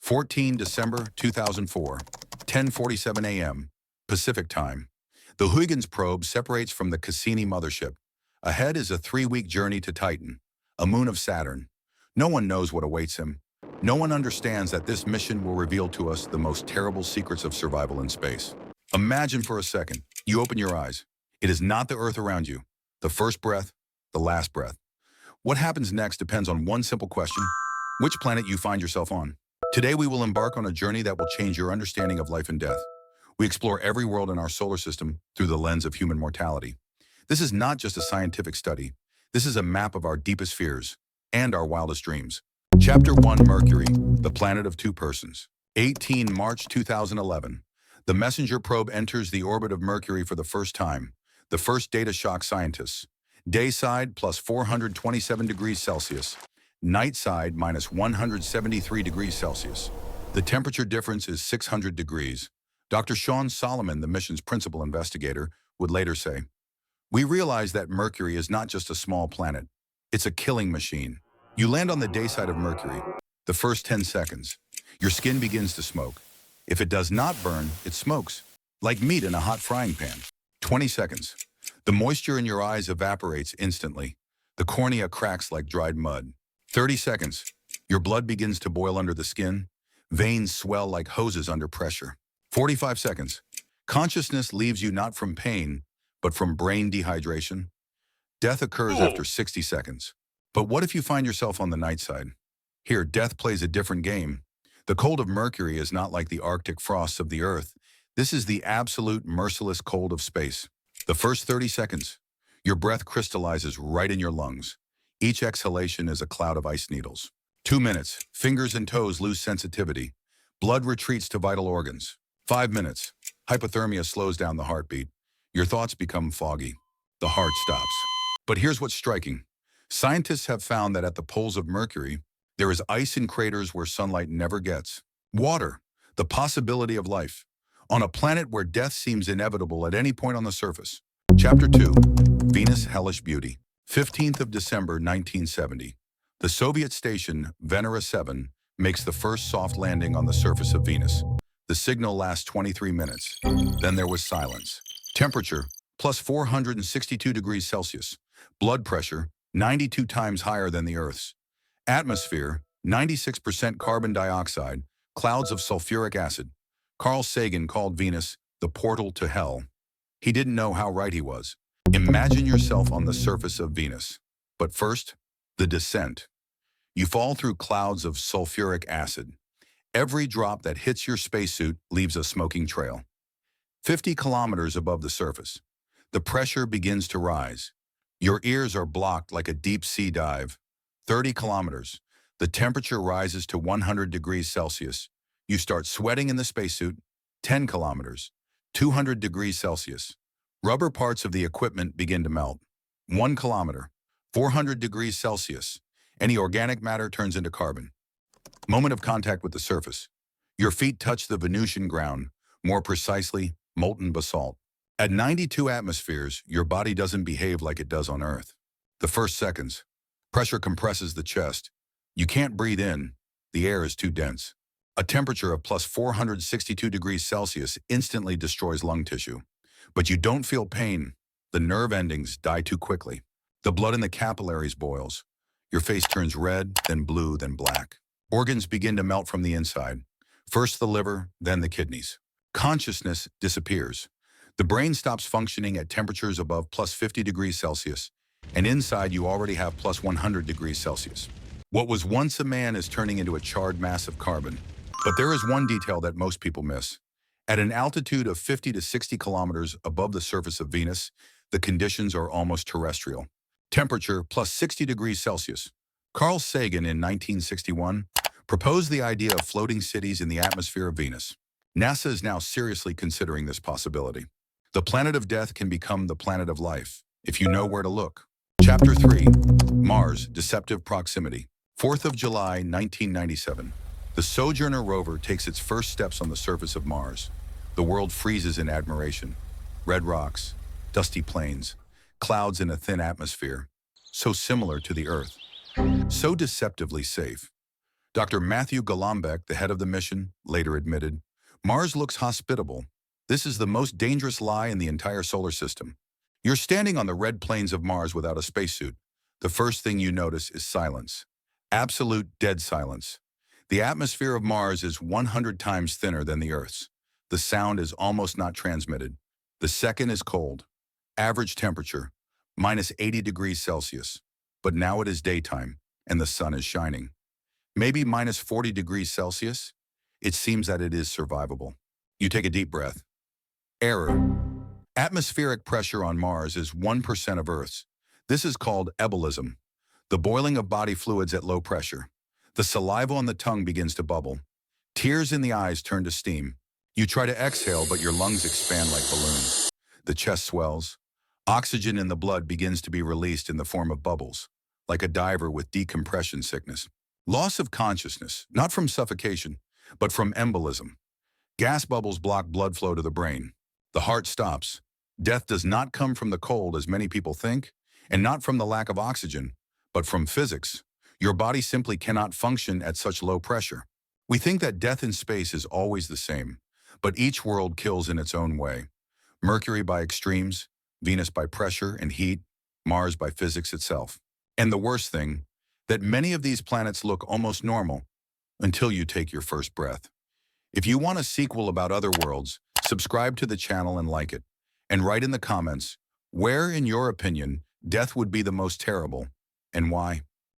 14 December 2004, 10:47 a.m. Pacific Time. The Huygens probe separates from the Cassini mothership. Ahead is a 3-week journey to Titan, a moon of Saturn. No one knows what awaits him. No one understands that this mission will reveal to us the most terrible secrets of survival in space. Imagine for a second, you open your eyes. It is not the Earth around you. The first breath, the last breath. What happens next depends on one simple question: which planet you find yourself on. Today we will embark on a journey that will change your understanding of life and death. We explore every world in our solar system through the lens of human mortality. This is not just a scientific study. This is a map of our deepest fears and our wildest dreams. Chapter 1: Mercury, the planet of two persons. 18 March 2011. The Messenger probe enters the orbit of Mercury for the first time. The first data shock scientists. Day side plus 427 degrees Celsius. Night side minus 173 degrees Celsius. The temperature difference is 600 degrees. Dr. Sean Solomon, the mission's principal investigator, would later say, "We realize that Mercury is not just a small planet. It's a killing machine." You land on the day side of Mercury. The first 10 seconds. Your skin begins to smoke. If it does not burn, it smokes, like meat in a hot frying pan. 20 seconds. The moisture in your eyes evaporates instantly. The cornea cracks like dried mud. 30 seconds. Your blood begins to boil under the skin. Veins swell like hoses under pressure. 45 seconds. Consciousness leaves you not from pain, but from brain dehydration. Death occurs after 60 seconds. But what if you find yourself on the night side? Here, death plays a different game. The cold of Mercury is not like the Arctic frosts of the Earth. This is the absolute merciless cold of space. The first 30 seconds, your breath crystallizes right in your lungs. Each exhalation is a cloud of ice needles. 2 minutes, fingers and toes lose sensitivity. Blood retreats to vital organs. 5 minutes, hypothermia slows down the heartbeat. Your thoughts become foggy. The heart stops. But here's what's striking. Scientists have found that at the poles of Mercury, there is ice in craters where sunlight never gets. Water, the possibility of life, on a planet where death seems inevitable at any point on the surface. Chapter 2: Venus' Hellish Beauty. 15th of December 1970. The Soviet station Venera 7 makes the first soft landing on the surface of Venus. The signal lasts 23 minutes. Then there was silence. Temperature, plus 462 degrees Celsius. Blood pressure, 92 times higher than the Earth's. Atmosphere, 96% carbon dioxide, clouds of sulfuric acid. Carl Sagan called Venus the portal to hell. He didn't know how right he was. Imagine yourself on the surface of Venus. But first, the descent. You fall through clouds of sulfuric acid. Every drop that hits your spacesuit leaves a smoking trail. 50 kilometers above the surface. The pressure begins to rise. Your ears are blocked like a deep sea dive. 30 kilometers. The temperature rises to 100 degrees Celsius. You start sweating in the spacesuit. 10 kilometers. 200 degrees Celsius. Rubber parts of the equipment begin to melt. 1 kilometer. 400 degrees Celsius. Any organic matter turns into carbon. Moment of contact with the surface. Your feet touch the Venusian ground, more precisely, molten basalt. At 92 atmospheres, your body doesn't behave like it does on Earth. The first seconds. Pressure compresses the chest. You can't breathe in. The air is too dense. A temperature of plus 462 degrees Celsius instantly destroys lung tissue. But you don't feel pain. The nerve endings die too quickly. The blood in the capillaries boils. Your face turns red, then blue, then black. Organs begin to melt from the inside. First the liver, then the kidneys. Consciousness disappears. The brain stops functioning at temperatures above plus 50 degrees Celsius. And inside you already have plus 100 degrees Celsius. What was once a man is turning into a charred mass of carbon. But there is one detail that most people miss. At an altitude of 50 to 60 kilometers above the surface of Venus, the conditions are almost terrestrial. Temperature plus 60 degrees Celsius. Carl Sagan in 1961 proposed the idea of floating cities in the atmosphere of Venus. NASA is now seriously considering this possibility. The planet of death can become the planet of life, if you know where to look. Chapter 3: Mars, Deceptive Proximity. 4th of July, 1997. The Sojourner rover takes its first steps on the surface of Mars. The world freezes in admiration. Red rocks, dusty plains, clouds in a thin atmosphere. So similar to the Earth. So deceptively safe. Dr. Matthew Golombek, the head of the mission, later admitted, Mars looks hospitable. This is the most dangerous lie in the entire solar system. You're standing on the red plains of Mars without a spacesuit. The first thing you notice is silence. Absolute dead silence. The atmosphere of Mars is 100 times thinner than the Earth's. The sound is almost not transmitted. The second is cold. Average temperature, minus 80 degrees Celsius. But now it is daytime, and the sun is shining. Maybe minus 40 degrees Celsius? It seems that it is survivable. You take a deep breath. Error. Atmospheric pressure on Mars is 1% of Earth's. This is called ebullition, the boiling of body fluids at low pressure. The saliva on the tongue begins to bubble. Tears in the eyes turn to steam. You try to exhale, but your lungs expand like balloons. The chest swells. Oxygen in the blood begins to be released in the form of bubbles, like a diver with decompression sickness. Loss of consciousness, not from suffocation, but from embolism. Gas bubbles block blood flow to the brain. The heart stops. Death does not come from the cold, as many people think, and not from the lack of oxygen, but from physics. Your body simply cannot function at such low pressure. We think that death in space is always the same, but each world kills in its own way. Mercury by extremes, Venus by pressure and heat, Mars by physics itself. And the worst thing, that many of these planets look almost normal until you take your first breath. If you want a sequel about other worlds, subscribe to the channel and like it. And write in the comments, where, in your opinion, death would be the most terrible, and why?